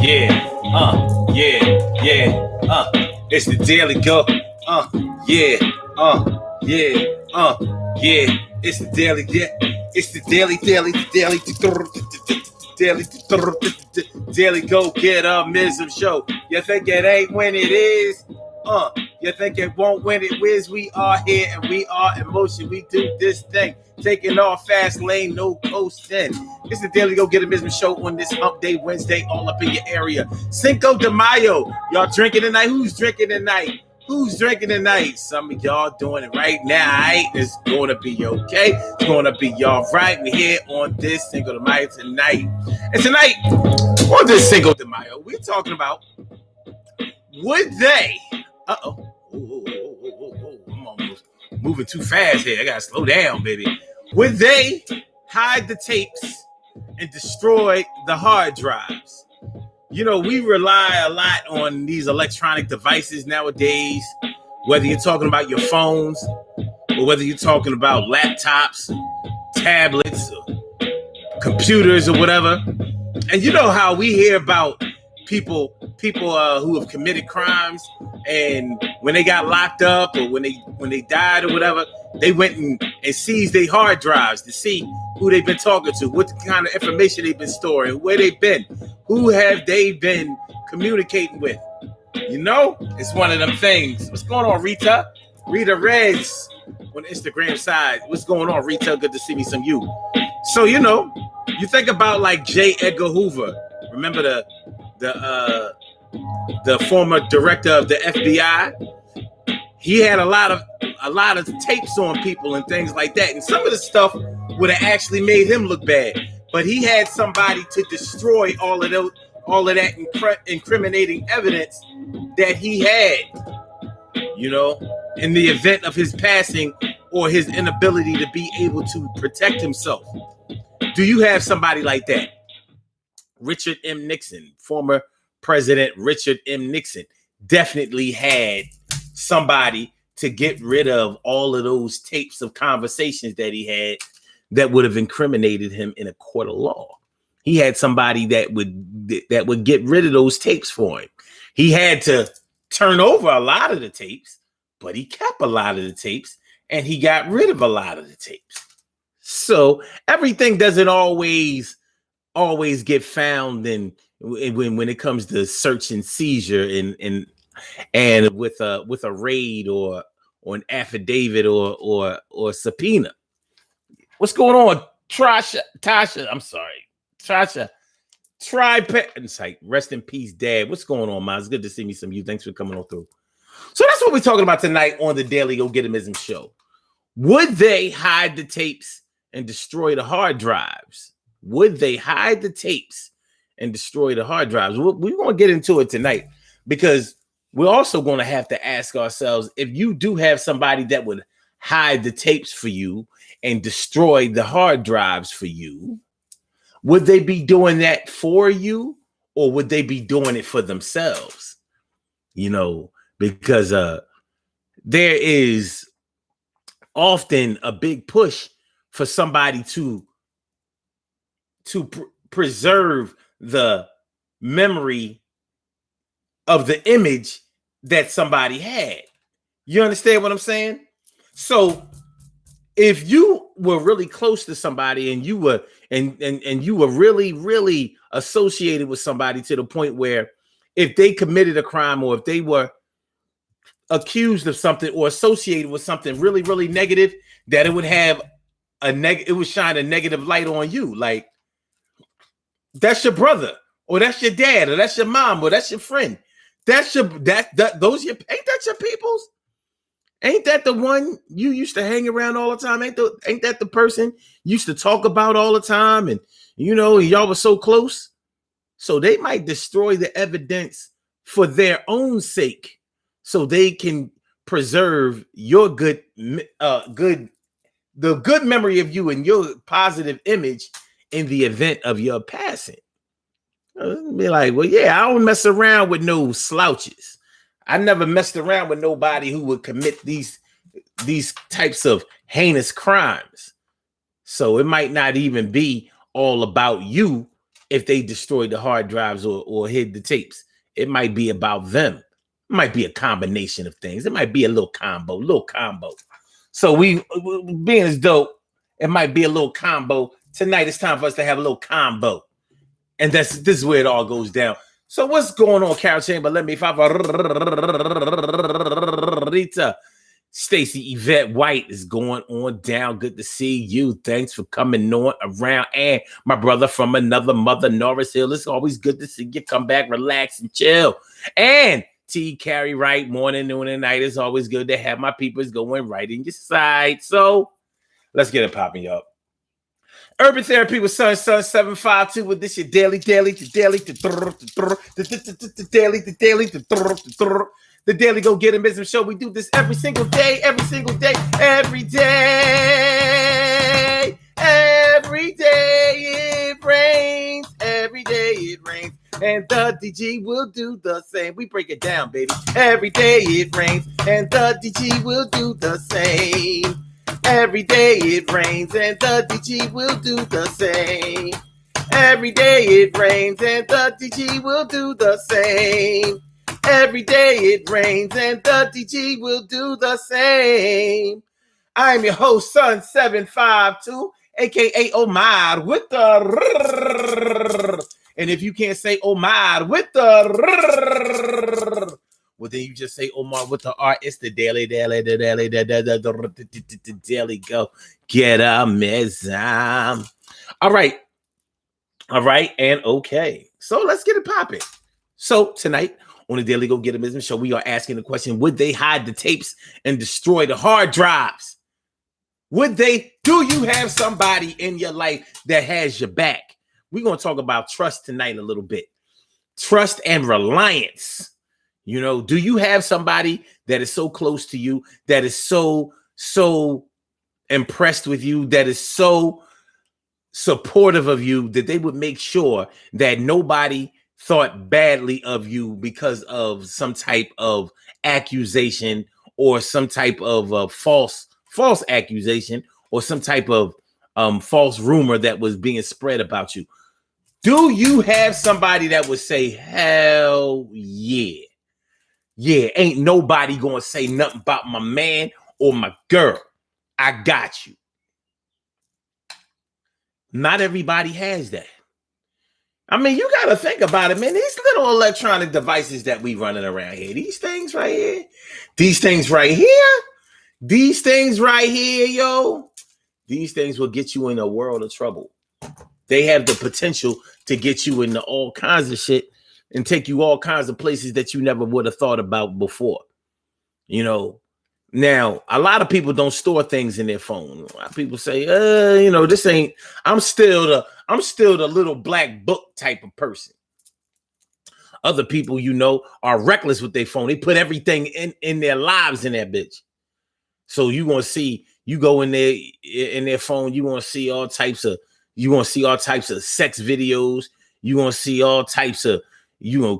It's the Daily Go. Yeah. It's the Daily. Yeah. It's the Daily Go Getism Show. You think it ain't when it is? You think it won't when it is? We are here and we are in motion. We do this thing. Taking off fast lane, no coasting. It's the Daily Go Getism Show on this Hump Day Wednesday, all up in your area. Cinco de Mayo. Y'all drinking tonight? Who's drinking tonight? Who's drinking tonight? Some of y'all doing it right now. Right? It's going to be okay. It's going to be all right. We're here on this Cinco de Mayo tonight. And tonight, on this Cinco de Mayo, we're talking about would they... Uh-oh. I'm almost moving too fast here. I got to slow down, baby. Would they hide the tapes and destroy the hard drives? You know, we rely a lot on these electronic devices nowadays, whether you're talking about your phones or whether you're talking about laptops, tablets, or computers or whatever. And you know how we hear about people who have committed crimes, and when they got locked up or when they died or whatever, they went and seized their hard drives to see who they've been talking to, what kind of information they've been storing, where they've been, who have they been communicating with. You know, it's one of them things. What's going on, Rita? Rita Reds on the Instagram side. What's going on, Rita? Good to see me some you. So, you know, you think about like J. Edgar Hoover. Remember the former director of the FBI? He had a lot of tapes on people and things like that, and some of the stuff would have actually made him look bad. But he had somebody to destroy all of that incriminating evidence that he had, you know, in the event of his passing or his inability to be able to protect himself. Do you have somebody like that? Richard M. Nixon, former President Richard M. Nixon, definitely had somebody to get rid of all of those tapes of conversations that he had that would have incriminated him in a court of law. He had somebody that would get rid of those tapes for him. He had to turn over a lot of the tapes, but he kept a lot of the tapes and he got rid of a lot of the tapes. So everything doesn't always get found when it comes to search and seizure and with a raid or an affidavit or subpoena. What's going on, Tasha? I'm sorry, Tasha. Insight. Rest in peace, Dad. What's going on, man? It's good to see me some of you. Thanks for coming on through. So that's what we're talking about tonight on the Daily Go Getism Show. Would they hide the tapes and destroy the hard drives? Would they hide the tapes and destroy the hard drives? We're going to get into it tonight because we're also going to have to ask ourselves, if you do have somebody that would hide the tapes for you and destroy the hard drives for you, would they be doing that for you or would they be doing it for themselves? You know, because there is often a big push for somebody to preserve the memory of the image that somebody had. You understand what I'm saying? So if you were really close to somebody and you were and you were really, really associated with somebody to the point where if they committed a crime or if they were accused of something or associated with something really, really negative, that it would have it would shine a negative light on you. Like, that's your brother, or that's your dad, or that's your mom, or that's your friend. Ain't that your peoples? Ain't that the one you used to hang around all the time? Ain't that the person you used to talk about all the time? And you know, y'all were so close. So they might destroy the evidence for their own sake, so they can preserve your good memory of you and your positive image in the event of your passing. Be like, well, yeah, I don't mess around with no slouches. I never messed around with nobody who would commit these types of heinous crimes. So it might not even be all about you if they destroyed the hard drives or hid the tapes. It might be about them. It might be a combination of things. It might be a little combo. So we being as dope, it might be a little combo. Tonight it's time for us to have a little combo. And this is where it all goes down. So what's going on, Carol Chamber? Let me Rita. Stacey Yvette White is going on down. Good to see you. Thanks for coming on around. And my brother from another mother, Norris Hill. It's always good to see you come back, relax and chill. And T. Carrie Wright, morning, noon, and night. It's always good to have my peoples going right in your side. So let's get it popping, y'all. Urban Therapy with Sun 752 with this your daily. The Daily Go Get It Business Show. We do this every single day. Every day it rains. Every day it rains. And the DG will do the same. We break it down, baby. Every day it rains. And the DG will do the same. Every day it rains. And the DG will do the same. Every day it rains. And the DG will do the same. Every day it rains and the DG will do the same. I'm your host, Sun 752, aka Omar with the. And if you can't say Omar with the, well, then you just say Omar with the R. It's the daily go get a mizam. All right, and okay. So let's get it popping. So tonight, on the Daily Go Get a Business Show, we are asking the question, would they hide the tapes and destroy the hard drives? Would they? Do you have somebody in your life that has your back? We're going to talk about trust tonight a little bit. Trust and reliance. You know, do you have somebody that is so close to you, that is so impressed with you, that is so supportive of you, that they would make sure that nobody thought badly of you because of some type of accusation or some type of false accusation or some type of false rumor that was being spread about you? Do you have somebody that would say, hell yeah, ain't nobody gonna say nothing about my man or my girl? I got you. Not everybody has that. I mean, you got to think about it, man. These little electronic devices that we running around here, these things right here, yo, these things will get you in a world of trouble. They have the potential to get you into all kinds of shit and take you all kinds of places that you never would have thought about before. You know, now, a lot of people don't store things in their phone. A lot of people say, this ain't, I'm still the little black book type of person. Other people, are reckless with their phone. They put everything in their lives in that bitch. So you going to see, you go in there in their phone, you want to see all types of sex videos. You want to see all types of,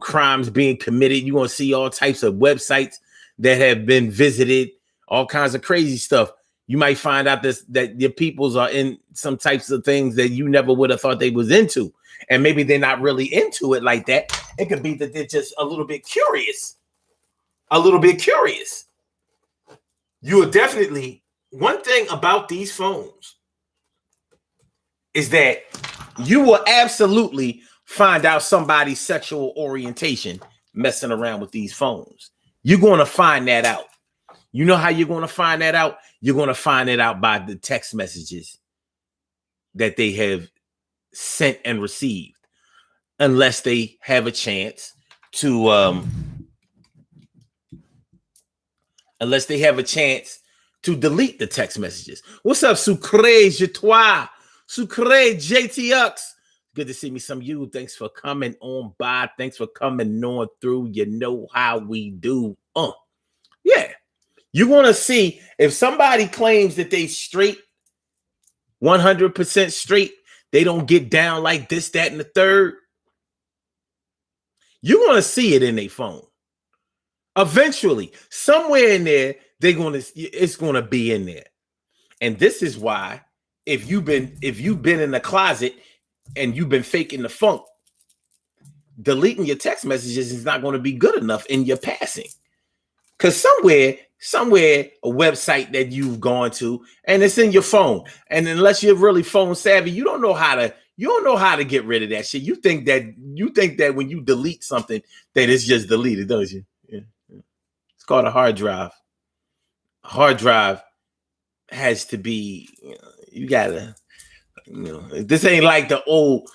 crimes being committed. You want to see all types of websites that have been visited, all kinds of crazy stuff. You might find out that your peoples are in some types of things that you never would have thought they was into. And maybe they're not really into it like that. It could be that they're just a little bit curious. You are definitely, one thing about these phones is that you will absolutely find out somebody's sexual orientation messing around with these phones. You're going to find that out. You know how you're going to find that out? You're going to find it out by the text messages that they have sent and received, unless they have a chance to delete the text messages. What's up, Sucre Jetois? Sucre JTX. Good to see me, some of you. Thanks for coming on by. Thanks for coming on through. You know how we do. Yeah. You want to see if somebody claims that they straight, 100% straight, they don't get down like this, that, and the third. You're going to see it in their phone. Eventually, somewhere in there, it's going to be in there. And this is why, if you've been in the closet and you've been faking the funk, deleting your text messages is not going to be good enough in your passing. Because somewhere, a website that you've gone to, and it's in your phone. And unless you're really phone savvy, you don't know how to get rid of that shit. You think that when you delete something, that it's just deleted, don't you? Yeah. It's called a hard drive. A hard drive has to be, you gotta, this ain't like the old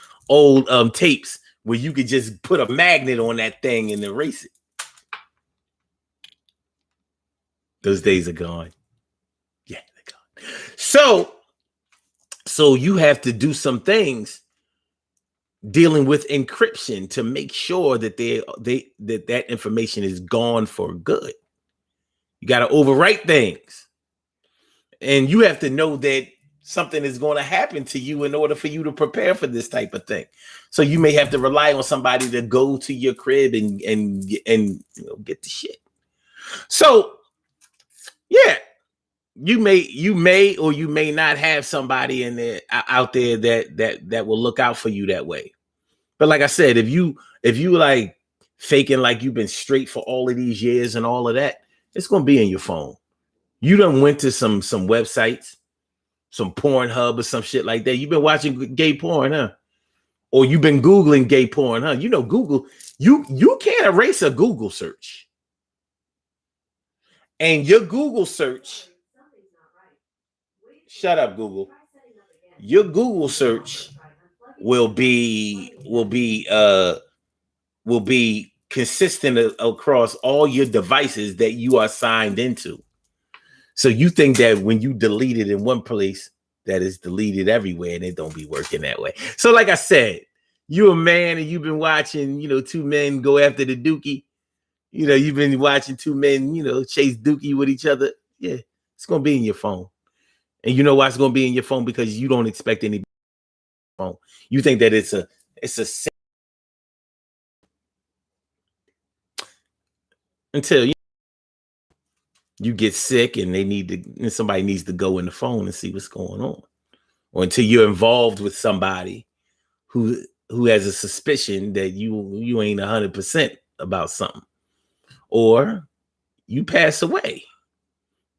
tapes where you could just put a magnet on that thing and erase it. Those days are gone. Yeah, they're gone. So you have to do some things dealing with encryption to make sure that that information is gone for good. You got to overwrite things. And you have to know that something is going to happen to you in order for you to prepare for this type of thing. So you may have to rely on somebody to go to your crib and get the shit. So yeah, you may or you may not have somebody out there that will look out for you that way. But like I said, if you like faking like you've been straight for all of these years and all of that, it's gonna be in your phone. You done went to some websites, some Pornhub or some shit like that. You've been watching gay porn, huh? Or you've been Googling gay porn, huh? Google, you can't erase a Google search. And your Google search, shut up, Google. Your Google search will be consistent across all your devices that you are signed into. So you think that when you delete it in one place, that it's deleted everywhere, and it don't be working that way. So like I said, you're a man and you've been watching, two men go after the dookie. You've been watching two men, chase dookie with each other. Yeah, it's going to be in your phone. And you know why it's going to be in your phone? Because you don't expect any phone. You think that it's a until you get sick and somebody needs to go in the phone and see what's going on. Or until you're involved with somebody who has a suspicion that you ain't 100% about something. Or you pass away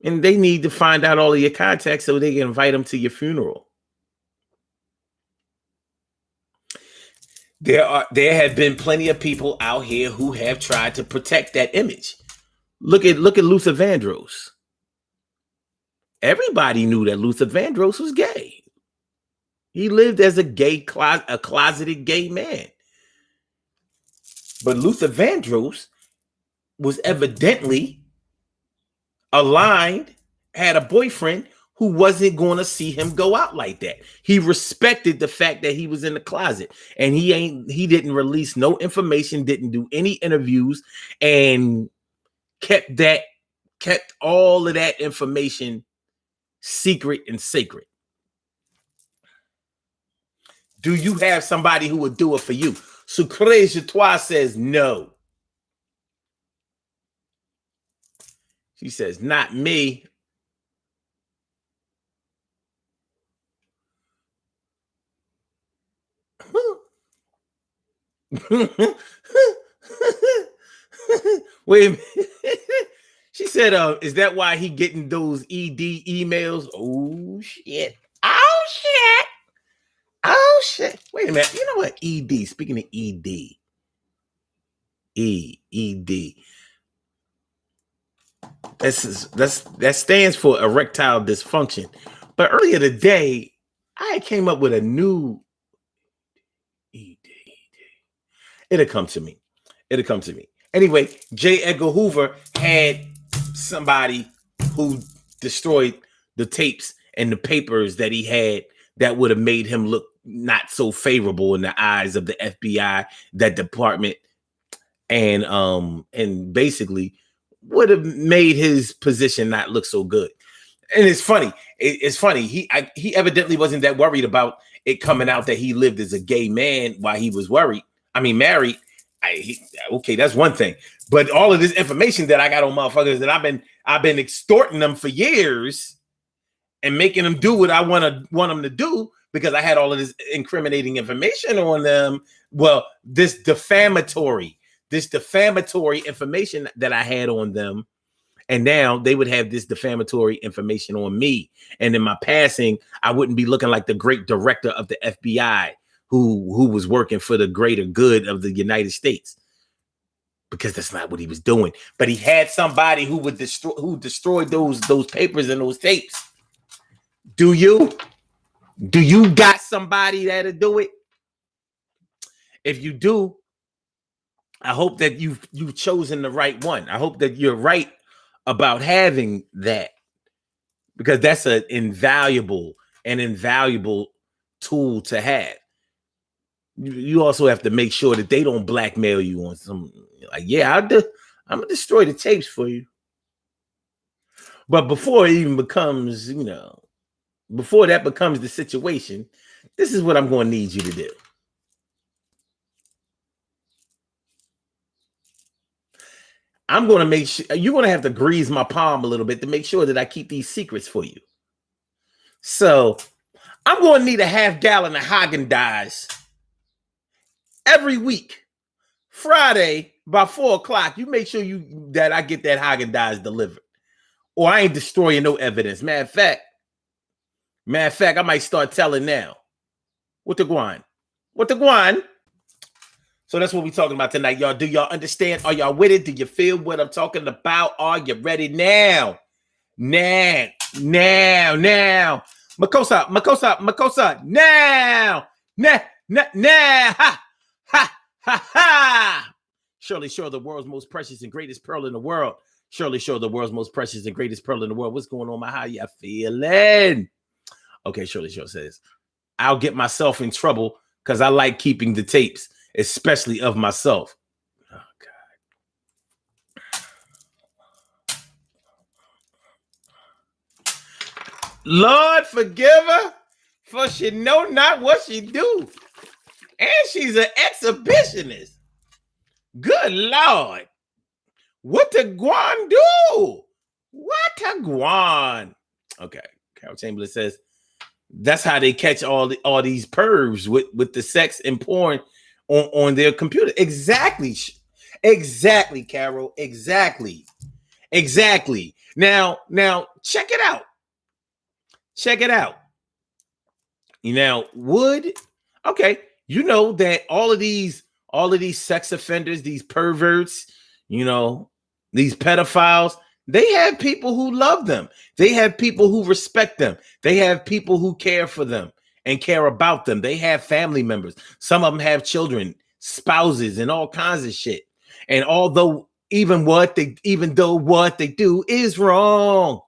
and they need to find out all of your contacts so they can invite them to your funeral. There have been plenty of people out here who have tried to protect that image. Look at Luther Vandross. Everybody knew that Luther Vandross was gay. He lived as a closeted gay man. But Luther Vandross was evidently aligned, had a boyfriend who wasn't going to see him go out like that. He respected the fact that he was in the closet, and he didn't release no information, didn't do any interviews, and kept all of that information secret and sacred. Do you have somebody who would do it for you? Sucre Jatois says no. She says, not me. Wait a minute. She said, is that why he getting those ED emails? Oh, shit. Oh, shit. Oh, shit. Wait a minute. You know what? ED. Speaking of ED. ED. That stands for erectile dysfunction. But earlier today, I came up with a new ED. It'll come to me. Anyway, J. Edgar Hoover had somebody who destroyed the tapes and the papers that he had that would have made him look not so favorable in the eyes of the FBI, that department, and basically would have made his position not look so good. And it's funny. He evidently wasn't that worried about it coming out that he lived as a gay man while he was married. Okay, that's one thing. But all of this information that I got on motherfuckers that I've been extorting them for years and making them do what I want them to do because I had all of this incriminating information on them. Well, this defamatory information that I had on them. And now they would have this defamatory information on me. And in my passing, I wouldn't be looking like the great director of the FBI who was working for the greater good of the United States, because that's not what he was doing. But he had somebody who would destroyed those papers and those tapes. Do you got somebody that'll do it? If you do, I hope that you've chosen the right one. I hope that you're right about having that, because that's an invaluable tool to have. You also have to make sure that they don't blackmail you on some, like, yeah, I'm gonna destroy the tapes for you. But before it even becomes, before that becomes the situation, this is what I'm going to need you to do. I'm going to make sure you're going to have to grease my palm a little bit to make sure that I keep these secrets for you. So I'm going to need a half gallon of Haagen-Dazs every week, Friday by 4:00. You make sure that I get that Haagen-Dazs delivered, or I ain't destroying no evidence. Matter of fact, I might start telling now. What the guan? So that's what we're talking about tonight, y'all. Do y'all understand? Are y'all with it? Do you feel what I'm talking about? Are you ready now? Now. Makosa, now. Ha. Surely, the world's most precious and greatest pearl in the world. The world's most precious and greatest pearl in the world. What's going on, how you feeling? Okay, Shirley says, I'll get myself in trouble because I like keeping the tapes, especially of myself. Oh, God. Lord, forgive her, for she know not what she do. And she's an exhibitionist. Good Lord. What the guan do? Okay, Carol Chamberlain says, that's how they catch all these pervs with the sex and porn on their computer. Exactly, Carol. Exactly. Now, check it out. Now, okay, you know that all of these sex offenders, these perverts, these pedophiles, they have people who love them. They have people who respect them. They have people who care for them and care about them. They have family members. Some of them have children, spouses, and all kinds of shit. And although even though what they do is wrong.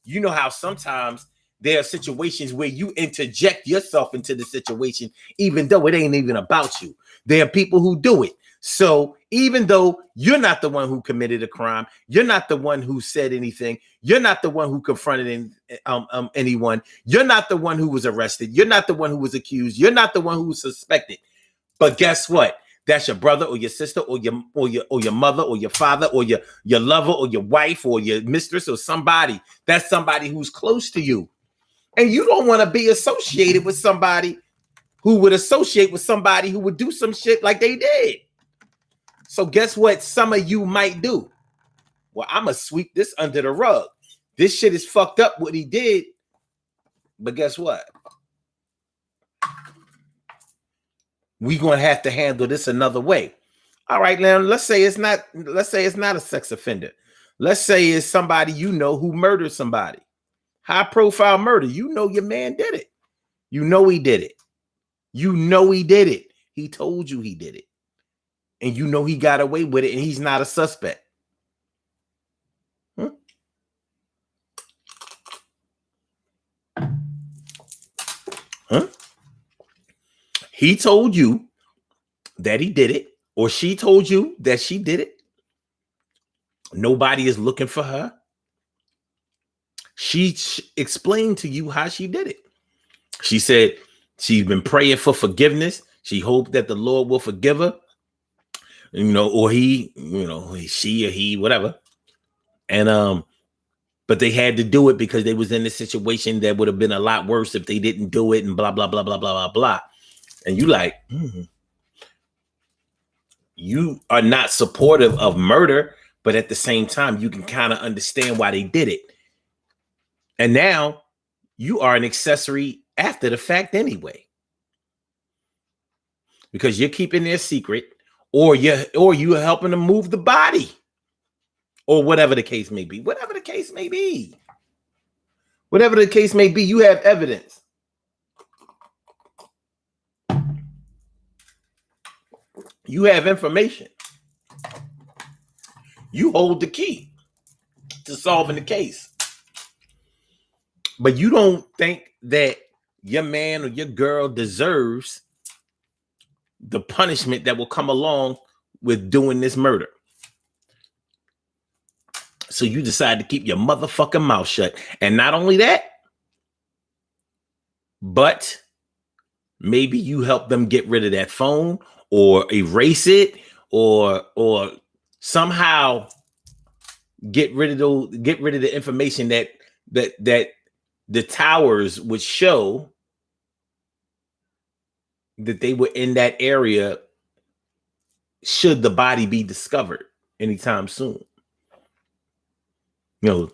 You know how sometimes there are situations where you interject yourself into the situation, even though it ain't even about you. There are people who do it. So even though you're not the one who committed a crime, you're not the one who said anything, you're not the one who confronted anyone, you're not the one who was arrested, you're not the one who was accused, you're not the one who was suspected. But guess what? That's your brother or your sister or your mother or your father or your lover or your wife or your mistress or somebody. That's somebody who's close to you. And you don't want to be associated with somebody who would associate with somebody who would do some shit like they did. So guess what some of you might do? Well, I'm going to sweep this under the rug. This shit is fucked up what he did. But guess what? We're going to have to handle this another way. All right, now let's say it's not a sex offender. Let's say it's somebody who murdered somebody. High profile murder. Your man did it. He did it. He told you he did it. And he got away with it and he's not a suspect. He told you that he did it, or she told you that she did it. Nobody is looking for her. She explained to you how she did it. She said she's been praying for forgiveness. She hoped that the Lord will forgive her, or he, she or he, whatever. And but they had to do it because they was in a situation that would have been a lot worse if they didn't do it, and blah, blah, blah, blah, blah, blah, blah. And you like, you are not supportive of murder, but at the same time, you can kind of understand why they did it. And now you are an accessory after the fact anyway, because you're keeping their secret, or you're helping them move the body, or whatever the case may be. Whatever the case may be. Whatever the case may be, you have evidence. You have information. You hold the key to solving the case. But you don't think that your man or your girl deserves the punishment that will come along with doing this murder. So you decide to keep your motherfucking mouth shut. And not only that, but maybe you help them get rid of that phone or erase it, or somehow get rid of the information that the towers would show that they were in that area should the body be discovered anytime soon. You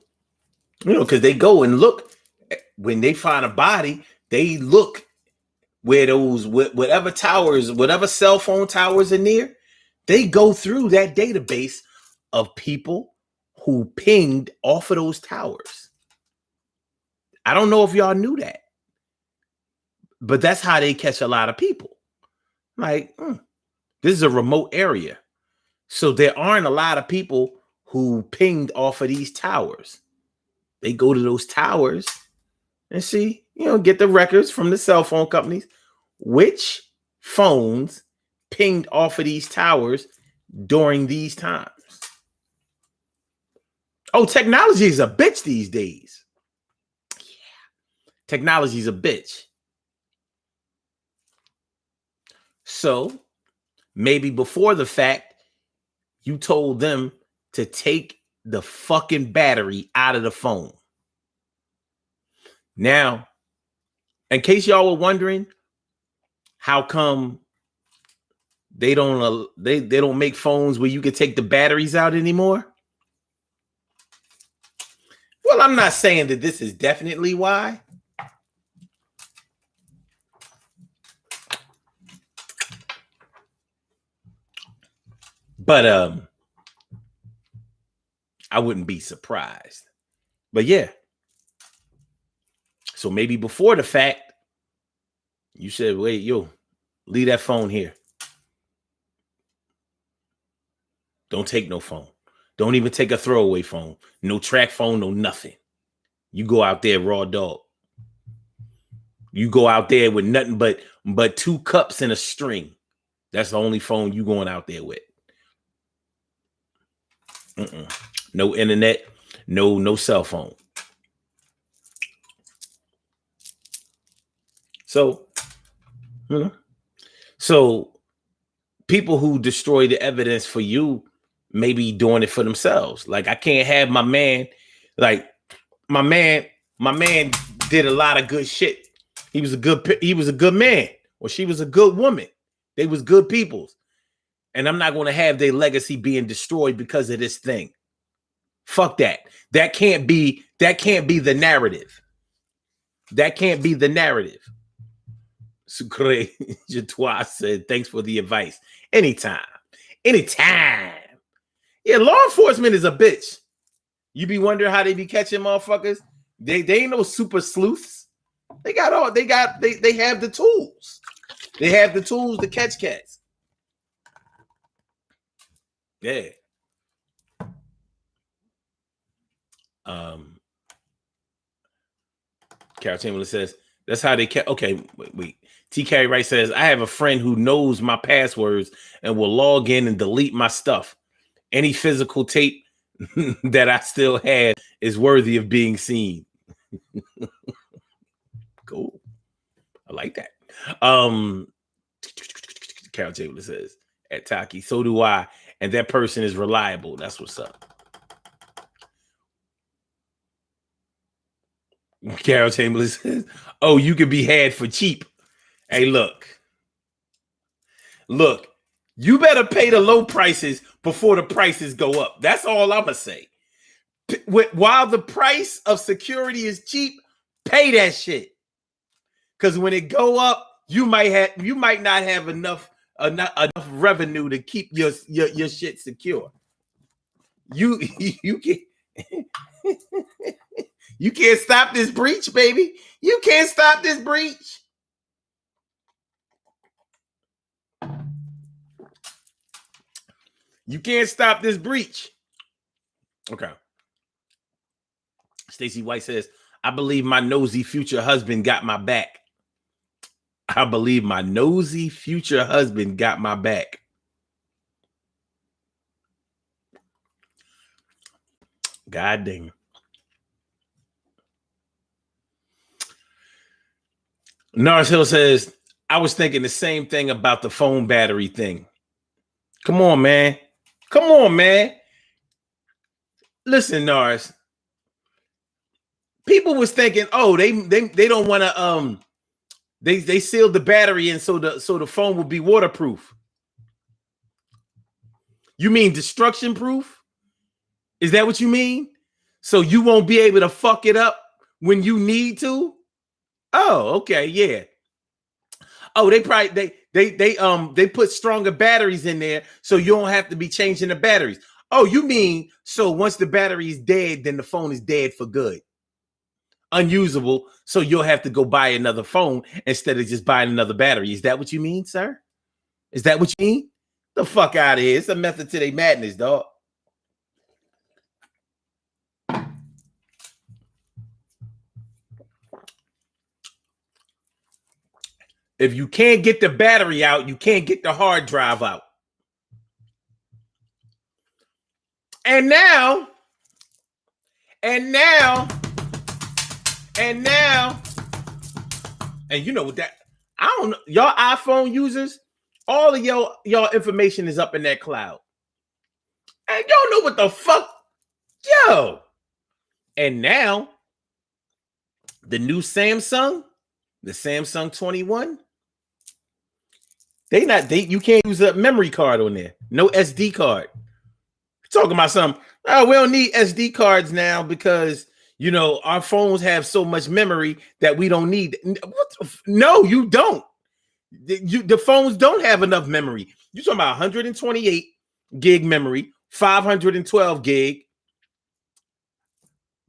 know, because they go and look when they find a body, they look where those whatever towers, whatever cell phone towers are near, they go through that database of people who pinged off of those towers. I don't know if y'all knew that, but that's how they catch a lot of people. Like, this is a remote area, so there aren't a lot of people who pinged off of these towers. They go to those towers and see, get the records from the cell phone companies, which phones pinged off of these towers during these times. Oh, technology is a bitch these days. Yeah, technology is a bitch. So maybe before the fact, you told them to take the fucking battery out of the phone. Now, in case y'all were wondering, how come they don't make phones where you can take the batteries out anymore? Well, I'm not saying that this is definitely why. But I wouldn't be surprised. But yeah. So maybe before the fact, you said, wait, leave that phone here. Don't take no phone. Don't even take a throwaway phone. No track phone, no nothing. You go out there raw dog. You go out there with nothing but 2 cups and a string. That's the only phone you going out there with. No internet, no cell phone. So, so people who destroy the evidence for you may be doing it for themselves. Like, I can't have my man, like my man did a lot of good shit. He was a good man, or she was a good woman. They was good peoples. And I'm not going to have their legacy being destroyed because of this thing. Fuck that. That can't be the narrative. That can't be the narrative. Sucre Jatois said, thanks for the advice. Anytime. Yeah, law enforcement is a bitch. You be wondering how they be catching motherfuckers. They ain't no super sleuths. They have the tools. They have the tools to catch cats. Yeah. Carol Chamberlain says, that's how they catch. Okay, wait. T. Carey Wright says, I have a friend who knows my passwords and will log in and delete my stuff. Any physical tape that I still have is worthy of being seen. Cool. I like that. Carol Chamberlain says, at Taki, so do I. And that person is reliable. That's what's up. Carol Chamberlain says, "Oh, you can be had for cheap." Hey, look, you better pay the low prices before the prices go up. That's all I'm gonna say. While the price of security is cheap, pay that shit. Because when it go up, you might not have enough revenue to keep your shit secure. You can't you can't stop this breach, baby. You can't stop this breach. You can't stop this breach. Okay. Stacey White says, "I believe my nosy future husband got my back." I believe my nosy future husband got my back. God dang. Norris Hill says, "I was thinking the same thing about the phone battery thing." Come on, man. Come on, man. Listen, Norris. People was thinking, oh, they don't want to they sealed the battery in so the phone will be waterproof. You mean destruction proof? Is that what you mean? So you won't be able to fuck it up when you need to? Oh, okay, yeah. Oh, they probably they put stronger batteries in there so you don't have to be changing the batteries. Oh, you mean so once the battery is dead, then the phone is dead for good. Unusable, so you'll have to go buy another phone instead of just buying another battery. Is that what you mean, sir? Is that what you mean? The fuck out of here. It's a method to their madness, dog. If you can't get the battery out, you can't get the hard drive out. And now, and you know what that, I don't know, y'all iPhone users, all of y'all information is up in that cloud. And y'all know what the fuck, yo. And now, the new Samsung, the Samsung 21, you can't use a memory card on there. No SD card. Talking about something. Oh, we don't need SD cards now because you know our phones have so much memory that we don't need. No, you don't. The phones don't have enough memory. You're talking about 128 gig memory, 512 gig.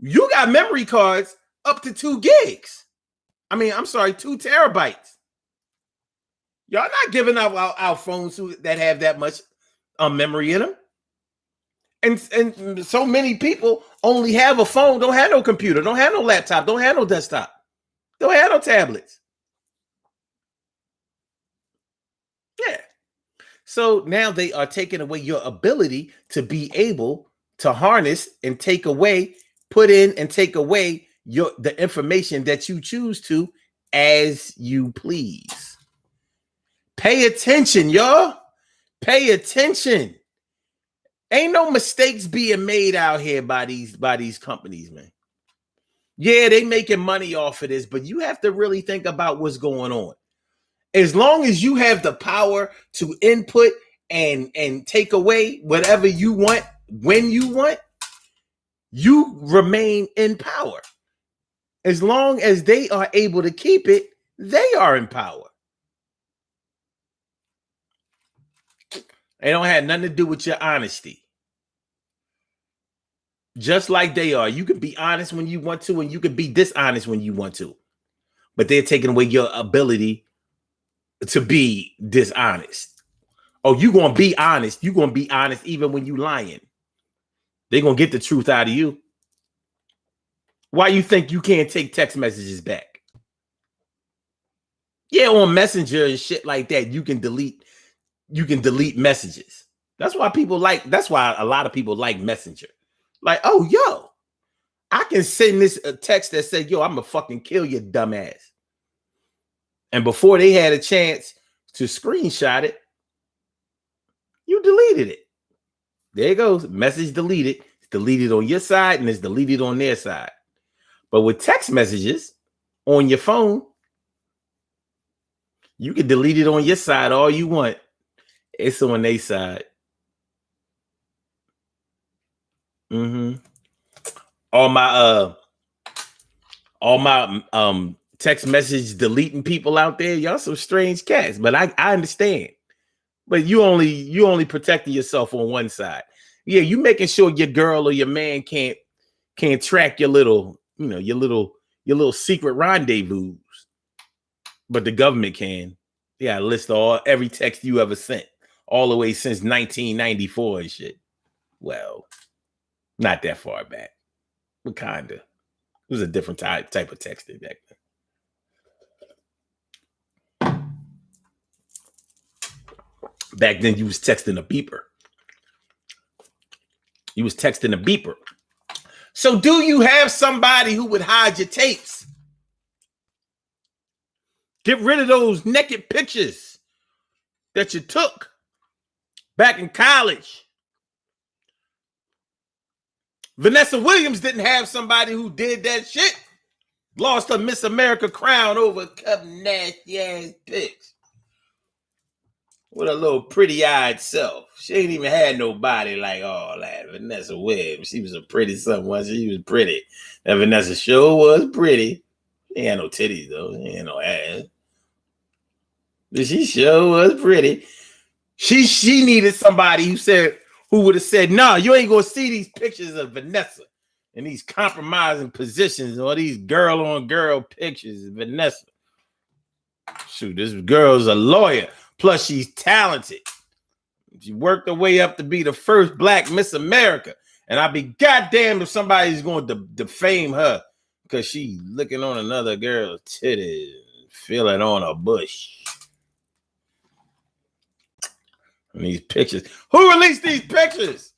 You got memory cards up to 2 gigs. I mean, I'm sorry, 2 terabytes. Y'all not giving up our phones that have that much memory in them. And so many people only have a phone, don't have no computer, don't have no laptop, don't have no desktop, don't have no tablets. Yeah. So now they are taking away your ability to be able to harness and take away, put in and take away the information that you choose to as you please. Pay attention, y'all. Pay attention. Ain't no mistakes being made out here by these companies, man. Yeah, they making money off of this, but you have to really think about what's going on. As long as you have the power to input and take away whatever you want when you want, you remain in power. As long as they are able to keep it, they are in power. It don't have nothing to do with your honesty. Just like they are. You can be honest when you want to, and you can be dishonest when you want to. But they're taking away your ability to be dishonest. Oh, you're going to be honest. You're going to be honest even when you lying. They're going to get the truth out of you. Why you think you can't take text messages back? Yeah, on Messenger and shit like that, you can delete messages. That's why a lot of people like Messenger. Like, oh, yo, I can send this a text that said, yo, I'm gonna fucking kill your dumbass. And before they had a chance to screenshot it, you deleted it. There it goes. Message deleted. It's deleted on your side and it's deleted on their side. But with text messages on your phone, you can delete it on your side all you want. It's on their side. All my text message deleting people out there, y'all some strange cats. But I understand. But you only protecting yourself on one side. Yeah, you making sure your girl or your man can't track your little, your little secret rendezvous. But the government can. Yeah, list every text you ever sent, all the way since 1994 and shit. Well, not that far back, but kinda. It was a different type of texting back then. Back then, you was texting a beeper. You was texting a beeper. So do you have somebody who would hide your tapes? Get rid of those naked pictures that you took back in college. Vanessa Williams didn't have somebody who did that shit. Lost her Miss America crown over a couple nasty ass pics. With a little pretty-eyed self. She ain't even had nobody like all that. Vanessa Williams. She was a pretty someone. She was pretty. That Vanessa sure was pretty. She ain't had no titties, though. She ain't had no ass. But she sure was pretty. She needed somebody who would have said, nah, you ain't gonna see these pictures of Vanessa in these compromising positions or these girl-on-girl pictures of Vanessa. Shoot, this girl's a lawyer. Plus, she's talented. She worked her way up to be the first Black Miss America. And I'd be goddamn if somebody's going to defame her because she's looking on another girl's titties, feeling on a bush. And these pictures. Who released these pictures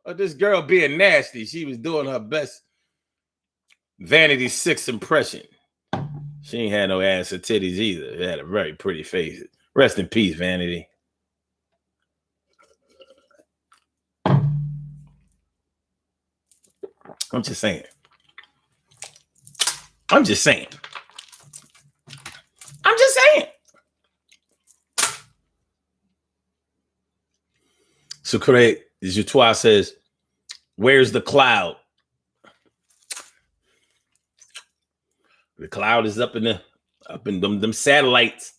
of this girl being nasty? She was doing her best Vanity 6 impression. She ain't had no ass or titties either. She had a very pretty face. Rest in peace, Vanity. I'm just saying. So Craig Jutois says, where's the cloud? The cloud is up in them satellites,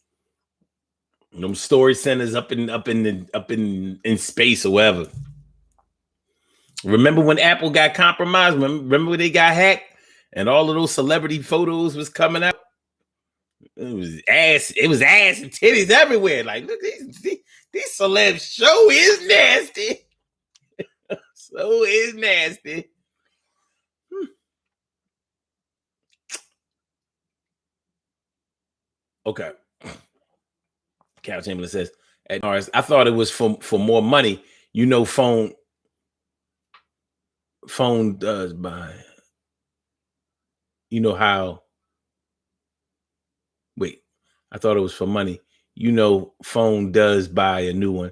them storage centers up in space or whatever. Remember when Apple got compromised? Remember when they got hacked and all of those celebrity photos was coming out? It was ass and titties everywhere. Like, look, these celebs show is nasty. So is nasty. Okay. Cal Chamberlain says, I thought it was for more money. Phone does by, how, wait, I thought it was for money. Phone does buy a new one.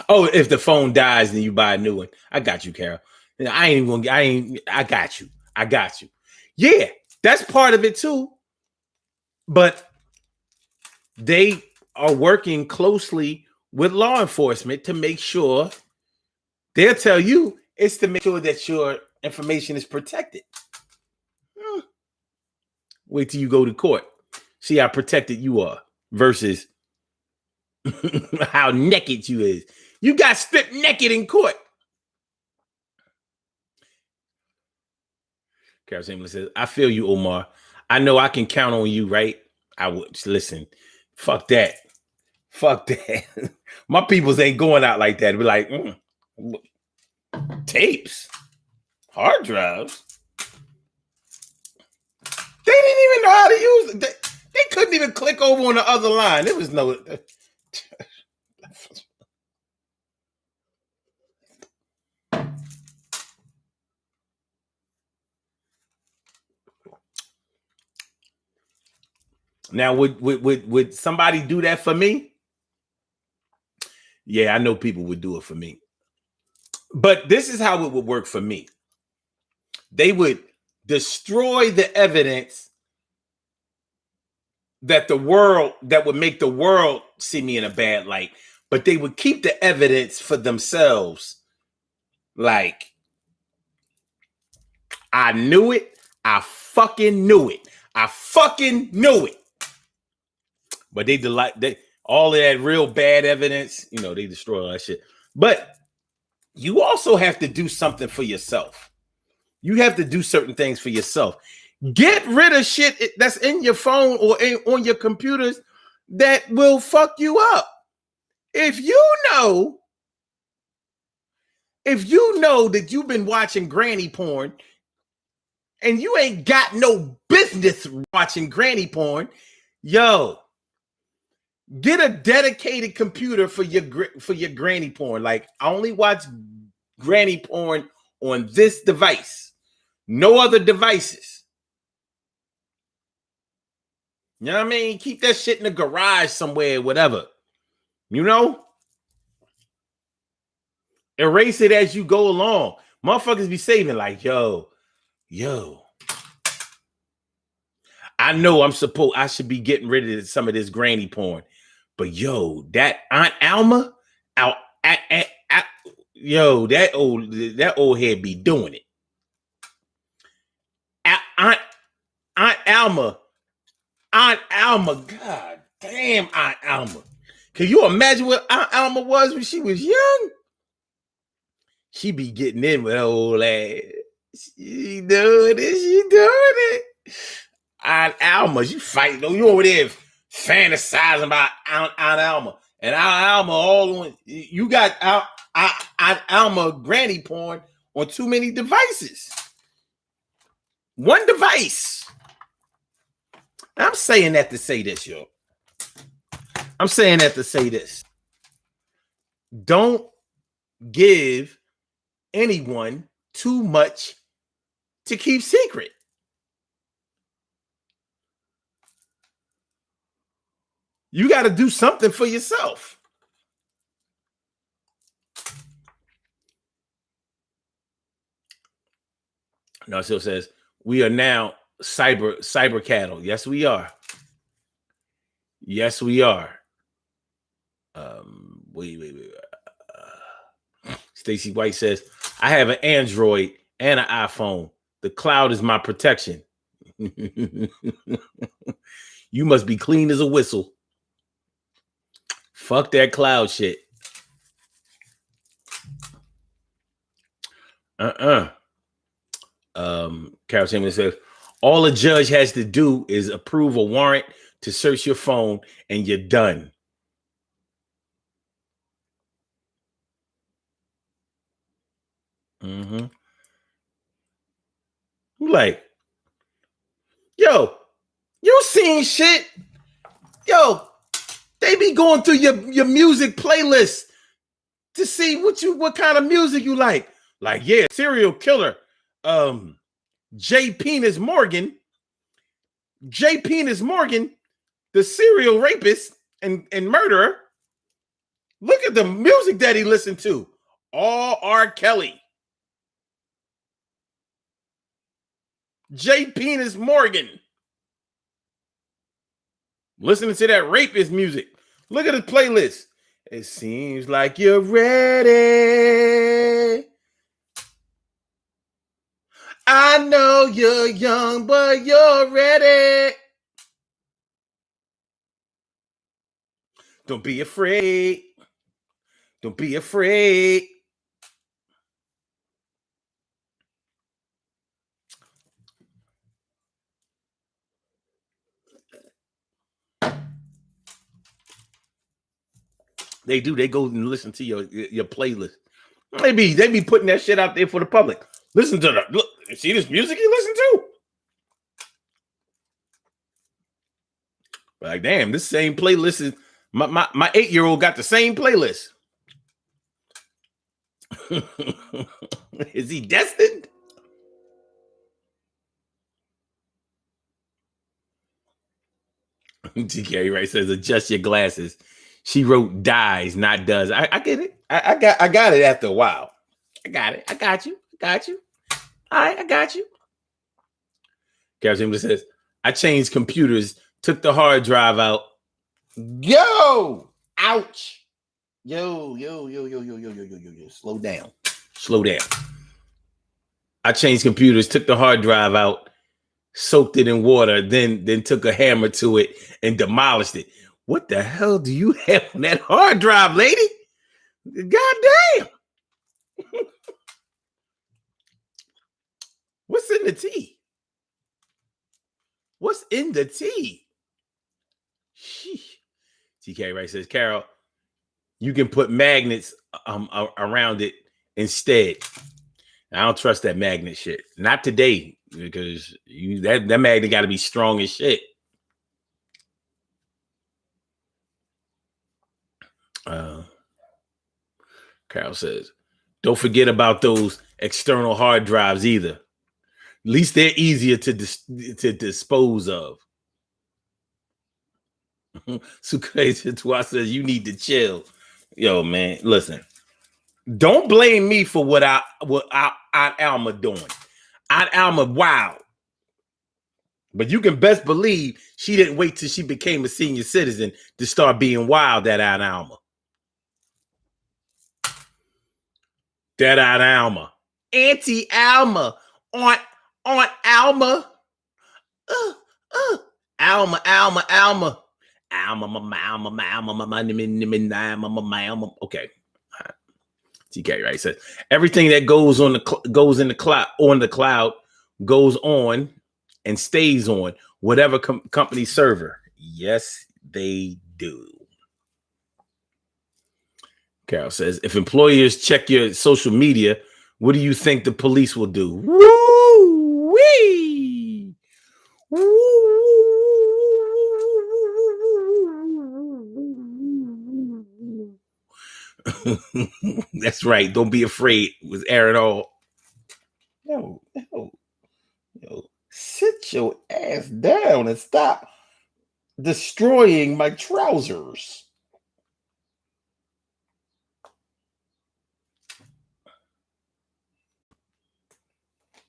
Oh, if the phone dies, then you buy a new one. I got you, Carol. I got you. Yeah, that's part of it too. But they are working closely with law enforcement to make sure they'll tell you it's to make sure that your information is protected. Wait till you go to court. See how protected you are versus how naked you is. You got stripped naked in court. Carol Chamberlain says, I feel you, Omar. I know I can count on you, right? I would listen. Fuck that. My peoples ain't going out like that. Be like, tapes, hard drives. They didn't even know how to use it. They couldn't even click over on the other line. There was no. Now, would somebody do that for me? Yeah, I know people would do it for me. But this is how it would work for me. They would destroy the evidence that would make the world see me in a bad light, but they would keep the evidence for themselves. Like, I knew it. I fucking knew it. I fucking knew it. But they all of that real bad evidence, they destroy all that shit. But you also have to do something for yourself. You have to do certain things for yourself. Get rid of shit that's in your phone or on your computers that will fuck you up. If you know that you've been watching granny porn and you ain't got no business watching granny porn, yo, get a dedicated computer for your granny porn. Like, I only watch granny porn on this device, no other devices. You know what I mean? Keep that shit in the garage somewhere, whatever. Erase it as you go along. Motherfuckers be saving like, yo. I know I should be getting rid of some of this granny porn. But yo, that Aunt Alma, that old head be doing it. Aunt Alma, God damn, Aunt Alma. Can you imagine what Aunt Alma was when she was young? She be getting in with her old ass. She doing it. Aunt Alma, you fighting. You over there fantasizing about Aunt Alma. And Aunt Alma, you got Aunt Alma granny porn on too many devices. One device. I'm saying that to say this, yo. I'm saying that to say this. Don't give anyone too much to keep secret. You got to do something for yourself. No, it still says, we are now cyber cattle. Yes, we are. Yes, we are. Wait. Stacy White says, I have an Android and an iPhone. The cloud is my protection. You must be clean as a whistle. Fuck that cloud shit. Carol Samuel says, all a judge has to do is approve a warrant to search your phone and you're done. Like, yo, you seen shit? Yo, they be going through your music playlist to see what kind of music you like. Like, yeah, serial killer, J. Penis Morgan, the serial rapist and murderer. Look at the music that he listened to. All R. Kelly. J. Penis Morgan. Listening to that rapist music. Look at his playlist. It seems like you're ready. I know you're young, but you're ready. Don't be afraid. Don't be afraid. They do. They go and listen to your playlist. They be putting that shit out there for the public. Listen to that. Look, see this music you listen to? Like, damn, this same playlist is my 8-year-old got the same playlist. Is he destined? T. Carey Wright says, adjust your glasses. She wrote dies, not does. I get it. I got it after a while. I got it. I got you. All right, I got you. Carol Chambers says, I changed computers, took the hard drive out. Yo, ouch. Yo. Slow down. I changed computers, took the hard drive out, soaked it in water, then took a hammer to it and demolished it. What the hell do you have on that hard drive, lady? God damn. What's in the tea? What's in the tea? Sheesh. TK Wright says, Carol, you can put magnets around it instead. I don't trust that magnet shit. Not today, because that magnet got to be strong as shit. Carol says, don't forget about those external hard drives either. At least they're easier to dispose of. So crazy. Twa says, you need to chill. Yo, man, listen. Don't blame me for what Aunt Alma doing. Aunt Alma, wow. But you can best believe she didn't wait till she became a senior citizen to start being wild at Aunt Alma. That Aunt Alma. Auntie Alma. Aunt Alma. Alma. Okay. TK, right? So everything that goes in the cloud goes on and stays on whatever company server. Yes, they do. Carol says, if employers check your social media, what do you think the police will do? Woo-wee! That's right. Don't be afraid. It was Aaron Hall. Yo. Sit your ass down and stop destroying my trousers.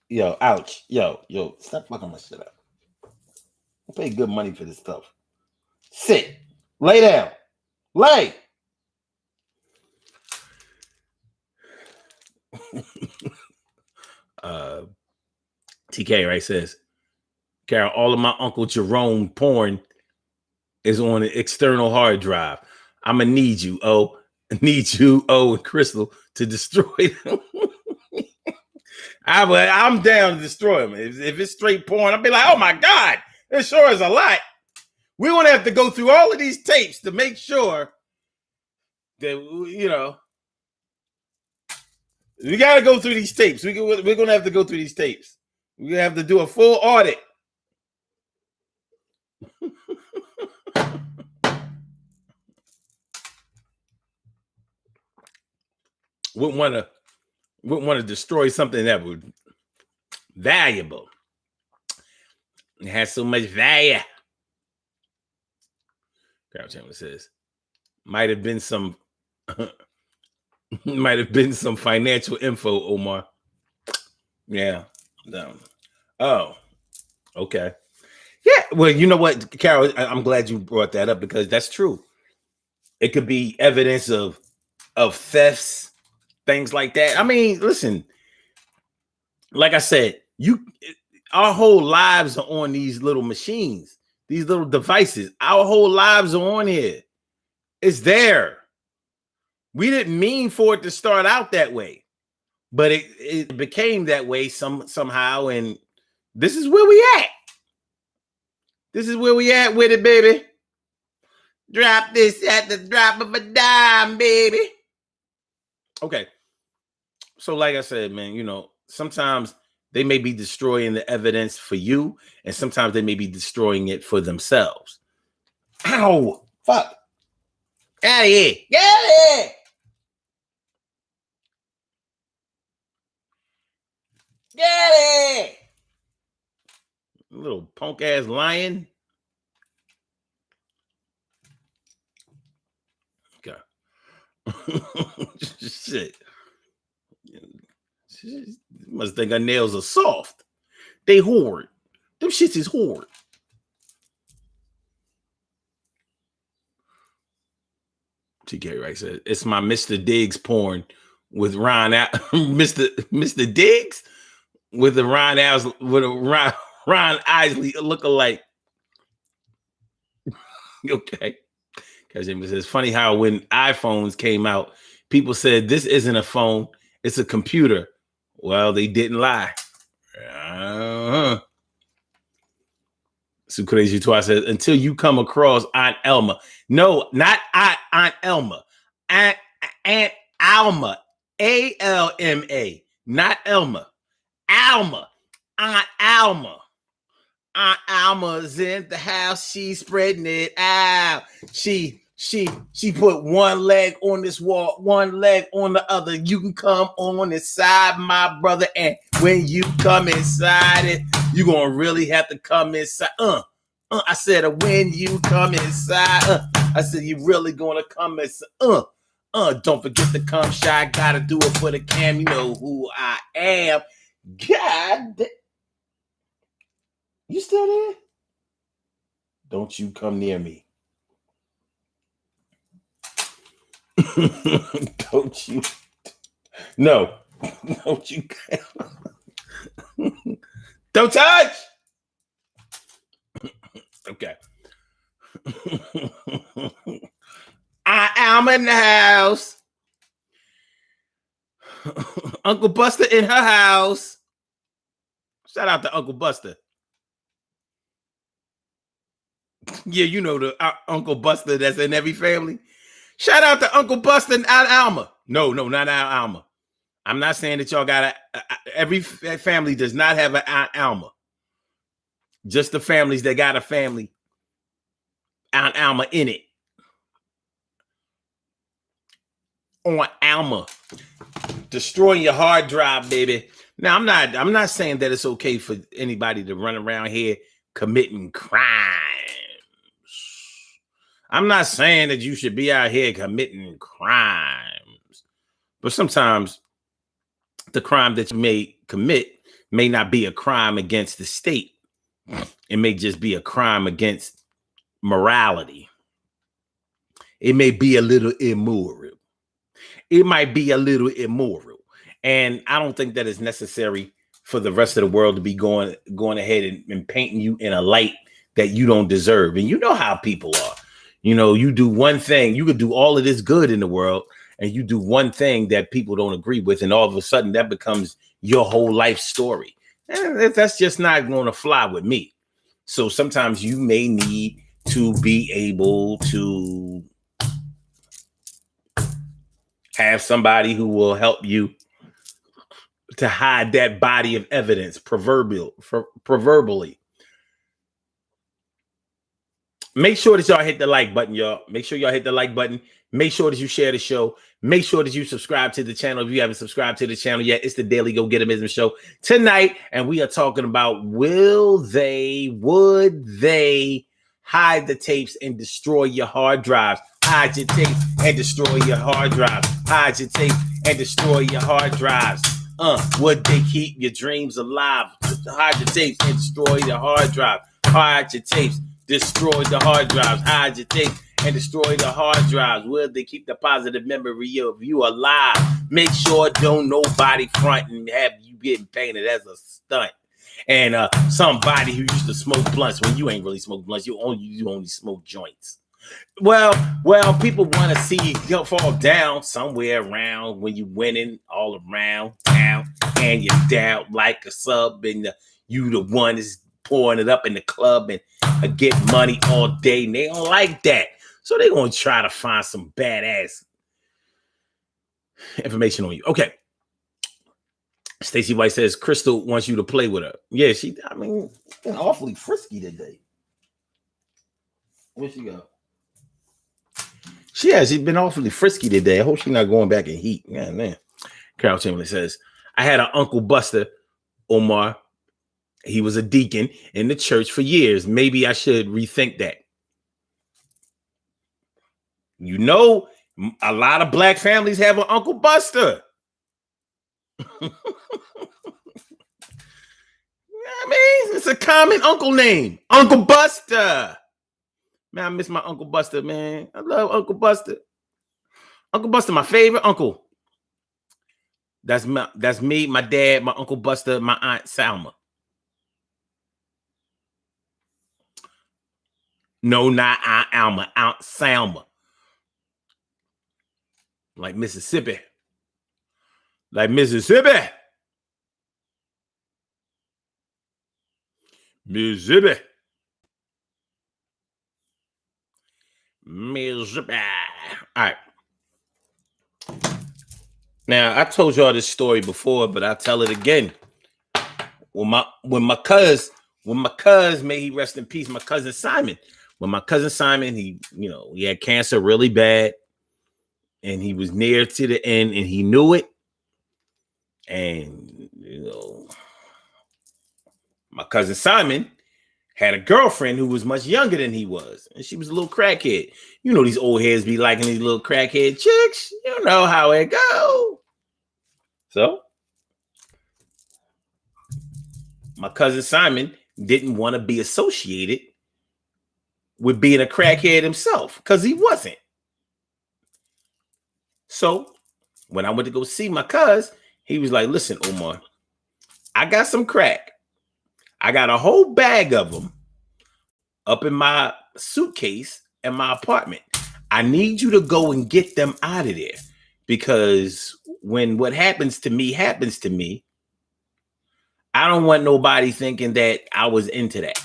Yo, ouch. Yo, stop fucking my shit up. I pay good money for this stuff. Sit. Lay down. Lay. TK, right, says, Carol, all of my Uncle Jerome porn is on an external hard drive. I'm going to need you, and Crystal to destroy them. I'm down to destroy them. If it's straight porn, I'll be like, oh my God, it sure is a lot. We're going to have to go through all of these tapes to make sure that, we got to go through these tapes. We're going to have to go through these tapes. We're going to have to do a full audit. Wouldn't want to destroy something that was valuable. It has so much value. Carol Chandler says, might have been some financial info, Omar. Yeah. No. Oh, okay. Yeah. Well, you know what, Carol, I'm glad you brought that up because that's true. It could be evidence of thefts, things like that. I mean, listen, like I said, our whole lives are on these little machines, these little devices. Our whole lives are on here. It's there. We didn't mean for it to start out that way, but it became that way somehow. And this is where we at. This is where we at with it, baby. Drop this at the drop of a dime, baby. Okay. So like I said, man, sometimes they may be destroying the evidence for you, and sometimes they may be destroying it for themselves. Ow! Fuck! Out of here! Get out of here! Get out of here! Little punk ass lion. Okay. Shit. She must think her nails are soft. They hard. Them shits is horrid. TK Wright said, it's my Mr. Diggs porn with Ron Mr. Diggs with the Ron Isley lookalike. Okay. Because it says, funny how when iPhones came out, people said this isn't a phone, it's a computer. Well, they didn't lie. So crazy twice says, until you come across Aunt Elma. No, not Aunt Elma. Aunt Alma. ALMA. Not Elma. Alma. Aunt Alma. Aunt Alma's in the house. She's spreading it out. She put one leg on this wall, one leg on the other. You can come on inside, my brother. And when you come inside it, you're going to really have to come inside. I said, when you come inside, I said, you really going to come inside. Don't forget to come shy. Gotta do it for the cam. You know who I am. God. You still there? Don't you come near me. Don't you? No. Don't you? Don't touch. Okay. I am in the house. Uncle Buster in her house. Shout out to Uncle Buster. Yeah, you know the Uncle Buster that's in every family. Shout out to Uncle Buster and Aunt Alma. No, not Aunt Alma. I'm not saying that y'all got every family does not have an Aunt Alma. Just the families that got a family Aunt Alma in it. On Alma. Destroying your hard drive, baby. Now, I'm not saying that it's okay for anybody to run around here committing crimes. I'm not saying that you should be out here committing crimes. But sometimes the crime that you may commit may not be a crime against the state. It may just be a crime against morality. It may be a little immoral. It might be a little immoral. And I don't think that it's necessary for the rest of the world to be going ahead and painting you in a light that you don't deserve. And you know how people are. You know, you do one thing, you could do all of this good in the world, and you do one thing that people don't agree with, and all of a sudden that becomes your whole life story. And that's just not going to fly with me. So sometimes you may need to be able to have somebody who will help you to hide that body of evidence, proverbially. Make sure that y'all hit the like button, y'all. Make sure y'all hit the like button. Make sure that you share the show. Make sure that you subscribe to the channel. If you haven't subscribed to the channel yet, it's the Daily Go Get 'Emism show tonight. And we are talking about would they hide the tapes and destroy your hard drives? Hide your tapes and destroy your hard drives. Hide your tapes and destroy your hard drives. Would they keep your dreams alive? Hide your tapes and destroy your hard drive. Hide your tapes. Destroy the hard drives. Hide your tape and destroy the hard drives. Will they keep the positive memory of you alive? Make sure don't nobody front and have you getting painted as a stunt. And somebody who used to smoke blunts when you ain't really smoke blunts, you only smoke joints. Well, people want to see you fall down somewhere around when you winning all around town and you're down like a sub and you the one is pouring it up in the club and get money all day, and they don't like that. So they're going to try to find some badass information on you. Okay. Stacey White says Crystal wants you to play with her. Yeah, she's been awfully frisky today. Where'd she go? She's been awfully frisky today. I hope she's not going back in heat. Yeah, man. Carol Chamberlain says, I had an Uncle Buster, Omar. He was a deacon in the church for years. Maybe I should rethink that. You know, a lot of black families have an Uncle Buster. I mean, It's a common uncle name. Uncle Buster. Man, I miss my Uncle Buster, man. I love Uncle Buster. Uncle Buster, my favorite uncle. That's me, my dad, my Uncle Buster, my Aunt Salma. No, not Aunt Alma, Aunt Salma. Like Mississippi. Like Mississippi. Mississippi. Mississippi. All right. Now, I told y'all this story before, but I'll tell it again. When my cousin, may he rest in peace, my cousin Simon. When my cousin Simon, he had cancer really bad, and he was near to the end, and he knew it. And my cousin Simon had a girlfriend who was much younger than he was, and she was a little crackhead. You know, these old heads be liking these little crackhead chicks. You know how it go. So my cousin Simon didn't want to be associated with being a crackhead himself because he wasn't. So when I went to go see my cousin, he was like, listen, Omar, I got some crack. I got a whole bag of them up in my suitcase in my apartment. I need you to go and get them out of there, because when what happens to me, I don't want nobody thinking that I was into that.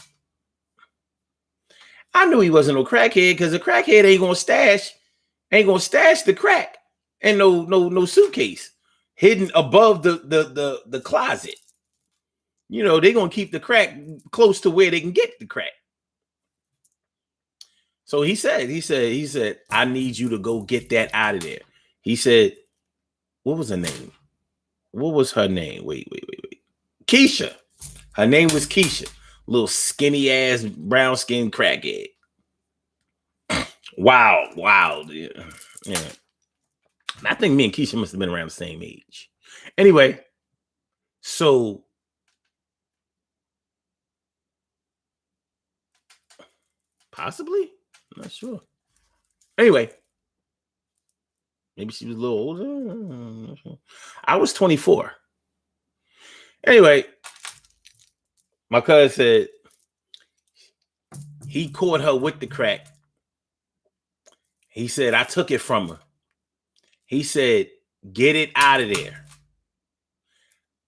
I knew he wasn't no crackhead, because a crackhead ain't gonna stash the crack in no suitcase hidden above the closet. You know, they're gonna keep the crack close to where they can get the crack. So he said, I need you to go get that out of there. He said, what was her name? What was her name? Wait. Keisha. Her name was Keisha. Little skinny ass brown skin crackhead. Wow. Yeah. I think me and Keisha must have been around the same age. Anyway, so possibly, I'm not sure. Anyway, maybe she was a little older. I was 24. Anyway, my cousin said he caught her with the crack. He said, I took it from her. He said, get it out of there.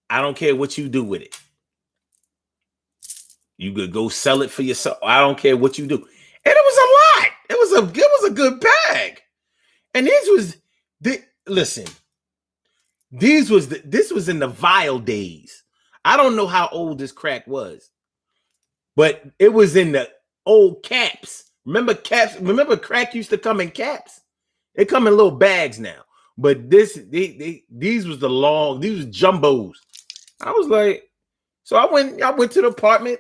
I don't care what you do with it. You could go sell it for yourself. I don't care what you do. And it was a lot. It was a good bag. And this was in the vial days. I don't know how old this crack was, but it was in the old caps. Remember caps? Remember crack used to come in caps? They come in little bags now. But these was jumbos. I was like, so I went to the apartment.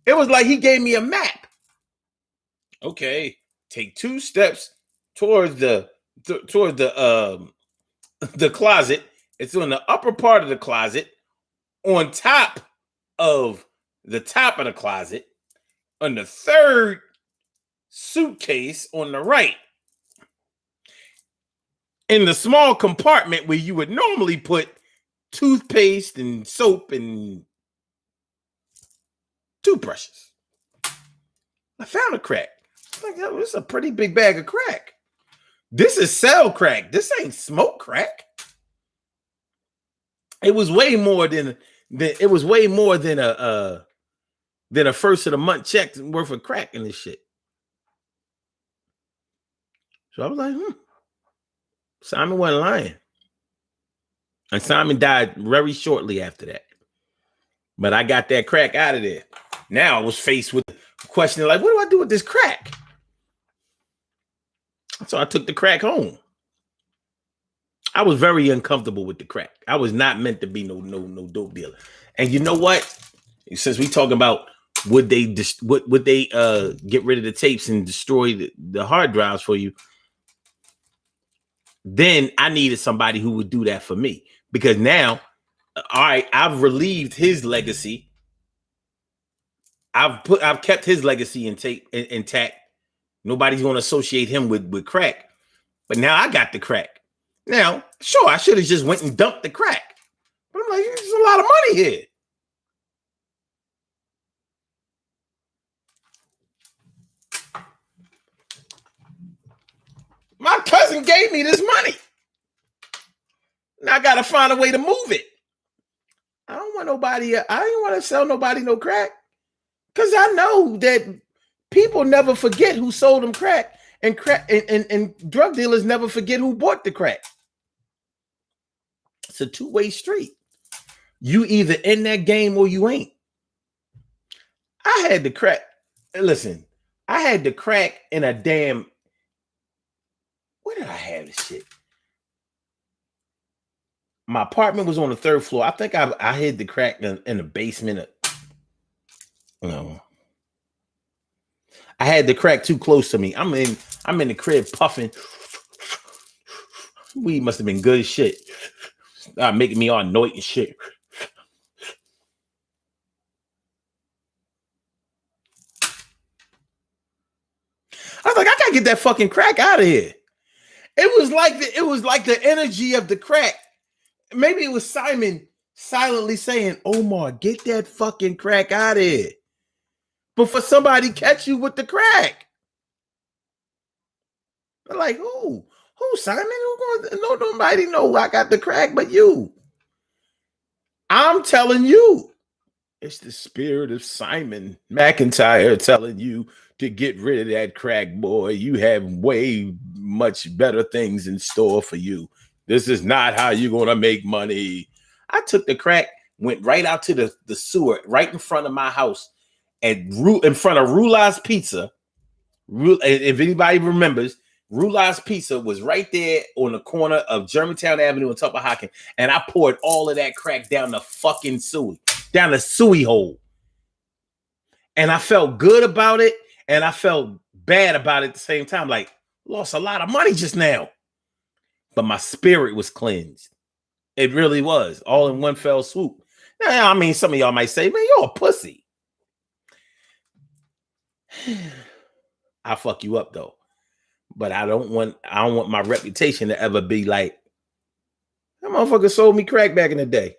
It was like he gave me a map. Okay, take 2 steps towards the closet. It's on the upper part of the closet, on top of the closet, on the 3rd suitcase on the right, in the small compartment where you would normally put toothpaste and soap and toothbrushes. I found a crack. Like, this is a pretty big bag of crack. This is sell crack. This ain't smoke crack. It was way more than a first of the month check worth of crack in this shit. So I was like, Simon wasn't lying. And Simon died very shortly after that. But I got that crack out of there. Now I was faced with the question like, what do I do with this crack? So I took the crack home. I was very uncomfortable with the crack. I was not meant to be no dope dealer. And you know what? Since we talking about would they get rid of the tapes and destroy the hard drives for you, then I needed somebody who would do that for me. Because now, all right, I've relieved his legacy I've kept his legacy intact. Nobody's going to associate him with crack. But now I got the crack. Now, sure, I should have just went and dumped the crack. But I'm like, there's a lot of money here. My cousin gave me this money. Now I got to find a way to move it. I don't want nobody. I don't want to sell nobody no crack. Because I know that people never forget who sold them crack. And drug dealers never forget who bought the crack. It's a two-way street. You either in that game or you ain't. I had the crack. Listen, I had the crack in a damn. Where did I have this shit? My apartment was on the 3rd floor. I think I hid the crack in the basement. I had the crack too close to me. I'm in the crib puffing. Weed must have been good as shit. Making me all annoyed and shit. I was like, I gotta get that fucking crack out of here. It was like the energy of the crack. Maybe it was Simon silently saying, Omar, get that fucking crack out of here. But for somebody catch you with the crack. They're like, who? Who, Simon? No, nobody know I got the crack but you. I'm telling you. It's the spirit of Simon McIntyre telling you to get rid of that crack, boy. You have way much better things in store for you. This is not how you're going to make money. I took the crack, went right out to the sewer, right in front of my house, and in front of Rula's Pizza. If anybody remembers, Rula's Pizza was right there on the corner of Germantown Avenue and Tupperhocken, and I poured all of that crack down the fucking down the suey hole. And I felt good about it, and I felt bad about it at the same time. Like, lost a lot of money just now. But my spirit was cleansed. It really was. All in one fell swoop. Now, I mean, some of y'all might say, man, you're a pussy. I'll fuck you up, though. But I don't want my reputation to ever be like, that motherfucker sold me crack back in the day.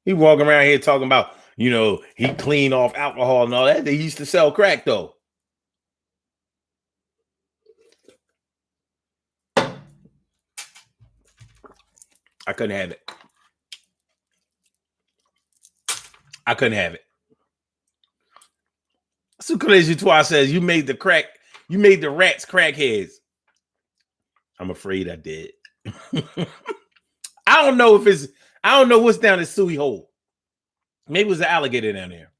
He walking around here talking about, he cleaned off alcohol and all that. They used to sell crack, though. I couldn't have it. I couldn't have it. So crazy twice says you made the rats crackheads. I'm afraid I did. I don't know what's down the suey hole. Maybe it was an alligator down there.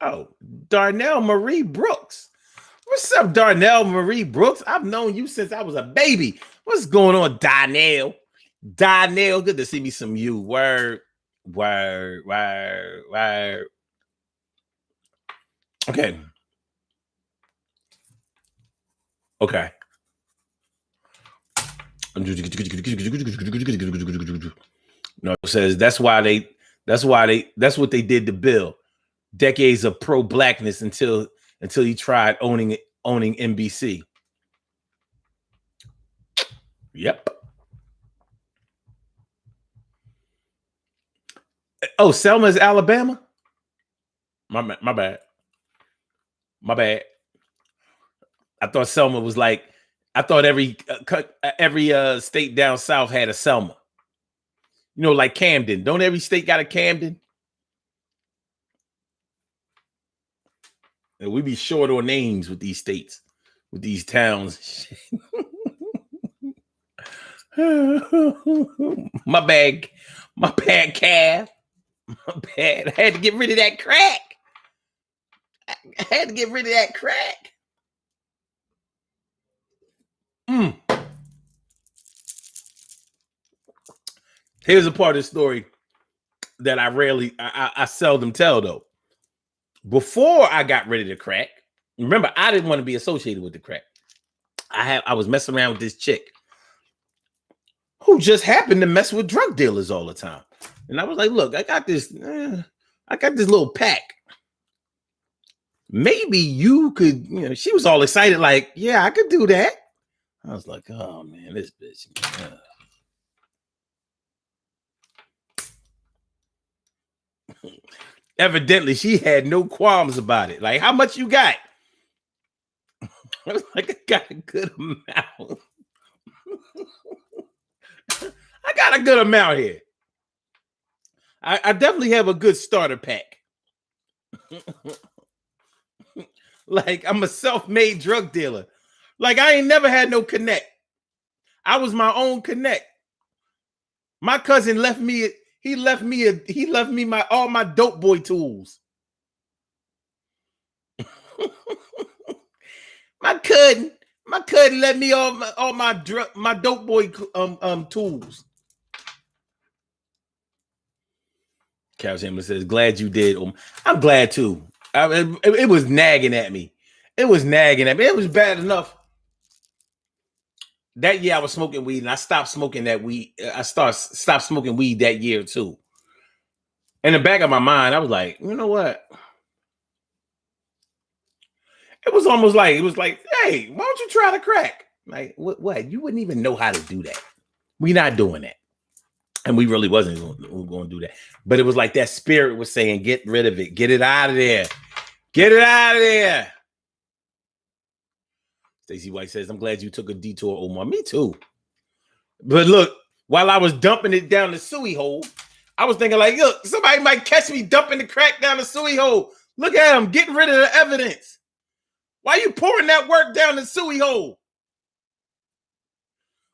Oh, Darnell Marie Brooks. What's up, Darnell Marie Brooks? I've known you since I was a baby. What's going on, Darnell? Darnell, good to see me some you. Word. Okay. No, it says that's what they did to Bill. Decades of pro-blackness until he tried owning NBC. Yep. Oh, Selma's Alabama? My bad. I thought Selma was like, I thought every state down south had a Selma. Like Camden. Don't every state got a Camden? And we be short on names with these states, with these towns. My bad, calf. My bad. I had to get rid of that crack. Here's a part of the story that I seldom tell, though. Before I got rid of the crack, remember, I didn't want to be associated with the crack. I was messing around with this chick. who just happened to mess with drug dealers all the time. And I was like, look, I got this little pack. Maybe you could, she was all excited, like, yeah, I could do that. I was like, oh man, this bitch. Evidently, she had no qualms about it. Like, how much you got? I was like, I got a good amount. I got a good amount here. I definitely have a good starter pack. Like, I'm a self-made drug dealer. Like, I ain't never had no connect. I was my own connect. My cousin left me. He left me all my dope boy tools. My cousin left me all my dope boy tools. Carol Chamberlain says, glad you did. I'm glad too. It was nagging at me. It was bad enough. That year I was smoking weed, and I stopped smoking that weed. I stopped smoking weed that year too. In the back of my mind, I was like, you know what? It was like, hey, why don't you try the crack? Like, what? You wouldn't even know how to do that. We're not doing that. And we really wasn't going to do that. But it was like that spirit was saying, get rid of it. Get it out of there. Get it out of there. Stacey White says, I'm glad you took a detour, Omar. Me too. But look, while I was dumping it down the suey hole, I was thinking like, look, somebody might catch me dumping the crack down the suey hole. Look at him getting rid of the evidence. Why are you pouring that work down the suey hole?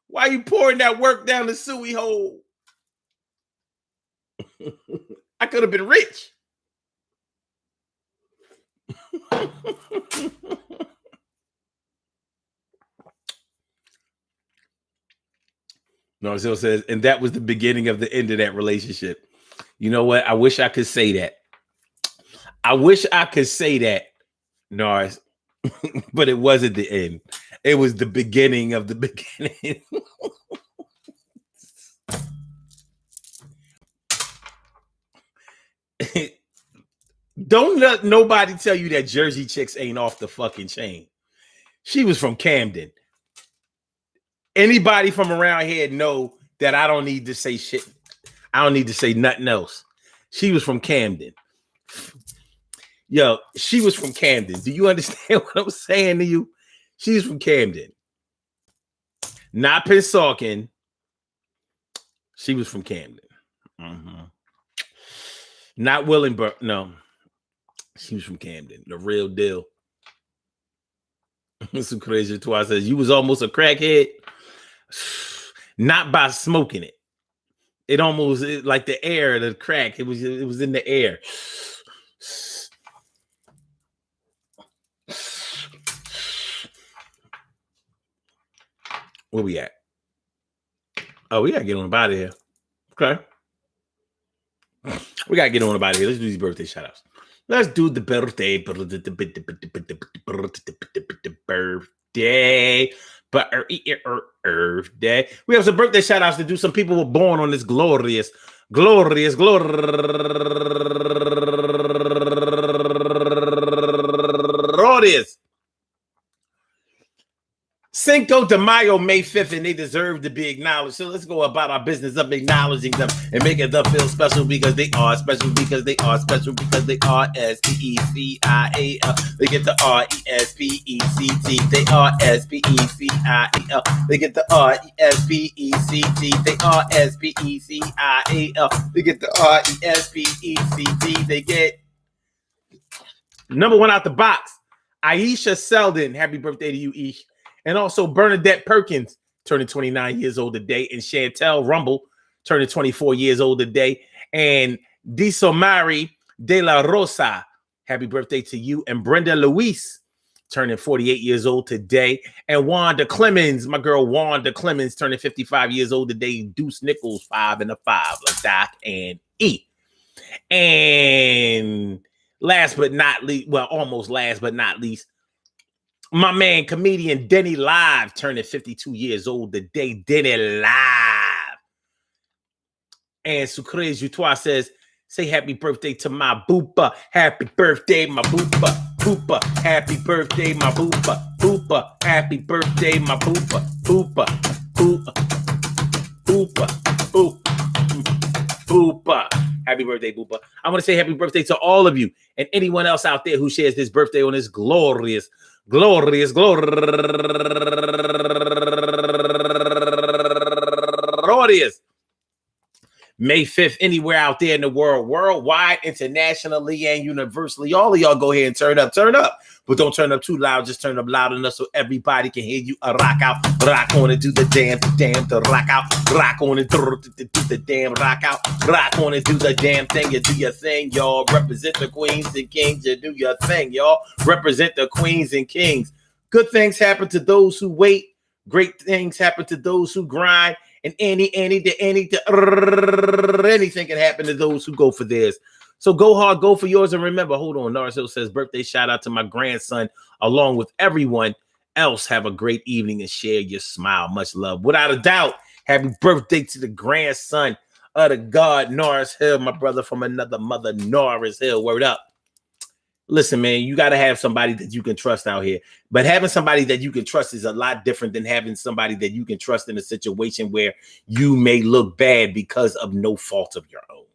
Why are you pouring that work down the suey hole? I could have been rich. Marcel says, and that was the beginning of the end of that relationship. You know what? I wish I could say that. Nars, but it wasn't the end. It was the beginning of the beginning. Don't let nobody tell you that Jersey chicks ain't off the fucking chain. She was from Camden. Anybody from around here know that I don't need to say shit. I don't need to say nothing else. She was from Camden. Yo, she was from Camden. Do you understand what I'm saying to you? She's from Camden. Not Pennsauken. She was from Camden. Mm-hmm. Not Willingboro. No. She was from Camden. The real deal. Some crazy twice says, you was almost a crackhead. Not by smoking it. It almost like the air, the crack. It was in the air. Where we at? Oh, we gotta get on about here. Okay. We gotta get on about here. Let's do these birthday shout outs. Let's do the birthday. Birthday. We have some birthday shout outs to do. Some people were born on this glorious. Cinco de Mayo, May 5th, and they deserve to be acknowledged. So let's go about our business of acknowledging them and making them feel special because they are special, because they are special, because they are S-P-E-C-I-A-L. They get the R-E-S-P-E-C-T. They are S-P-E-C-I-A-L. They get the R-E-S-P-E-C-T. They are S-P-E-C-I-A-L. They get the R-E-S-P-E-C-T. They get number one out the box, Aisha Selden. Happy birthday to you, Ish. And also Bernadette Perkins, turning 29 years old today. And Chantel Rumble, turning 24 years old today. And Disomari De La Rosa, happy birthday to you. And Brenda Luis, turning 48 years old today. And Wanda Clemens, my girl Wanda Clemens, turning 55 years old today. Deuce Nichols, 5 and a 5, like Doc and E. And last but not least, well, almost last but not least, my man, comedian Denny Live, turning 52 years old today. Denny Live. And Sucre Jutois says, say happy birthday to my boopa. Happy birthday, my boopa. Boopa. Happy birthday, my boopa. Boopa. Happy birthday, my boopa. Boopa. Boopa. Boopa. Boopa. Happy birthday, Boopa. I want to say happy birthday to all of you and anyone else out there who shares this birthday on this glorious May 5th, anywhere out there in the world, worldwide, internationally, and universally. All of y'all go ahead and turn up. But don't turn up too loud. Just turn up loud enough so everybody can hear you. Rock out, rock on it, do the damn, to rock out. Rock on it, do the damn, rock out. Rock on it, do the damn thing. You do your thing, y'all. Represent the queens and kings. You do your thing, y'all. Represent the queens and kings. Good things happen to those who wait. Great things happen to those who grind. And anything can happen to those who go for theirs. So go hard, go for yours. And remember, hold on. Norris Hill says, birthday shout out to my grandson, along with everyone else. Have a great evening and share your smile. Much love. Without a doubt, happy birthday to the grandson of the God, Norris Hill, my brother from another mother, Norris Hill. Word up. Listen, man, you got to have somebody that you can trust out here. But having somebody that you can trust is a lot different than having somebody that you can trust in a situation where you may look bad because of no fault of your own.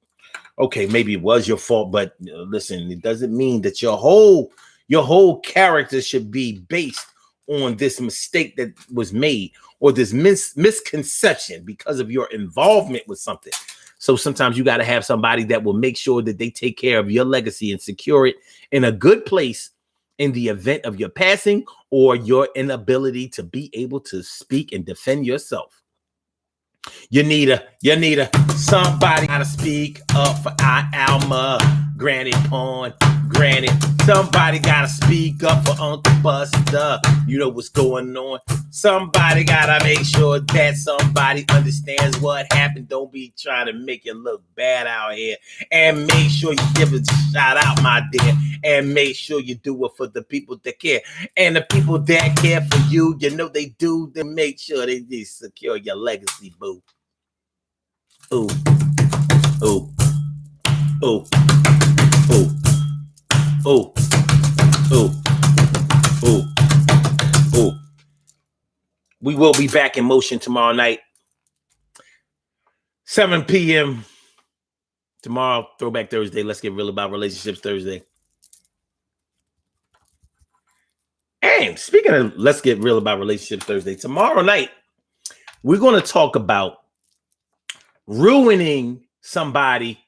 Okay, maybe it was your fault, but listen, it doesn't mean that your whole character should be based on this mistake that was made or this misconception because of your involvement with something. So sometimes you got to have somebody that will make sure that they take care of your legacy and secure it in a good place in the event of your passing or your inability to be able to speak and defend yourself. You need somebody gotta speak up for Alma, Granny Pawn, Granny. Somebody gotta speak up for Uncle Buster. You know what's going on. Somebody gotta make sure that somebody understands what happened. Don't be trying to make you look bad out here. And make sure you give a shout out, my dear. And make sure you do it for the people that care. And the people that care for you, you know they do. Then make sure they secure your legacy, boo. Ooh. Ooh. Ooh. Ooh. Ooh. Ooh. Ooh. Ooh. We will be back in motion tomorrow night. 7 p.m. Tomorrow, Throwback Thursday. Let's get real about relationships Thursday. And speaking of let's get real about relationships Thursday, tomorrow night, we're going to talk about ruining somebody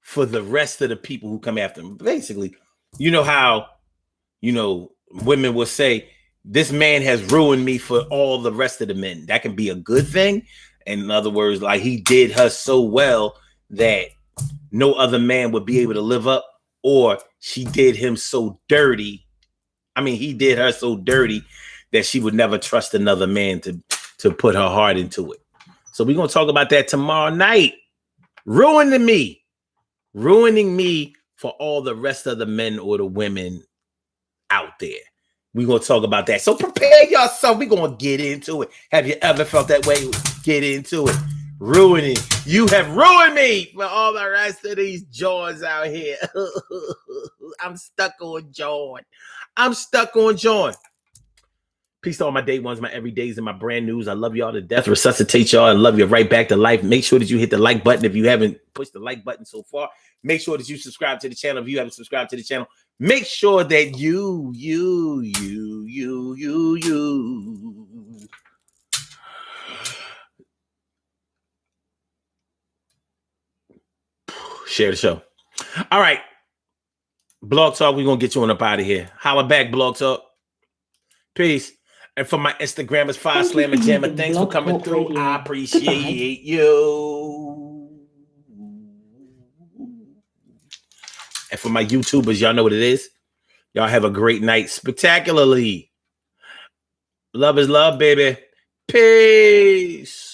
for the rest of the people who come after them. Basically, you know how, women will say, this man has ruined me for all the rest of the men. That can be a good thing. In other words, like he did her so well that no other man would be able to live up, or she did him so dirty. I mean, he did her so dirty that she would never trust another man to put her heart into it. So we're going to talk about that tomorrow night. Ruining me for all the rest of the men or the women out there. We're going to talk about that. So prepare yourself. We're going to get into it. Have you ever felt that way? Get into it. Ruining. You have ruined me for all the rest of these Johns out here. I'm stuck on John. Peace to all my day ones, my everydays, and my brand news. I love y'all to death. Resuscitate y'all and love you right back to life. Make sure that you hit the like button if you haven't pushed the like button so far. Make sure that you subscribe to the channel if you haven't subscribed to the channel. Make sure that you share the show. All right. Blog Talk, we're going to get you on up out of here. Holla back, Blog Talk. Peace. And for my Instagrammers, Fire Slammer Jammer, thanks for coming through. I appreciate you. And for my YouTubers, y'all know what it is. Y'all have a great night. Spectacularly. Love is love, baby. Peace.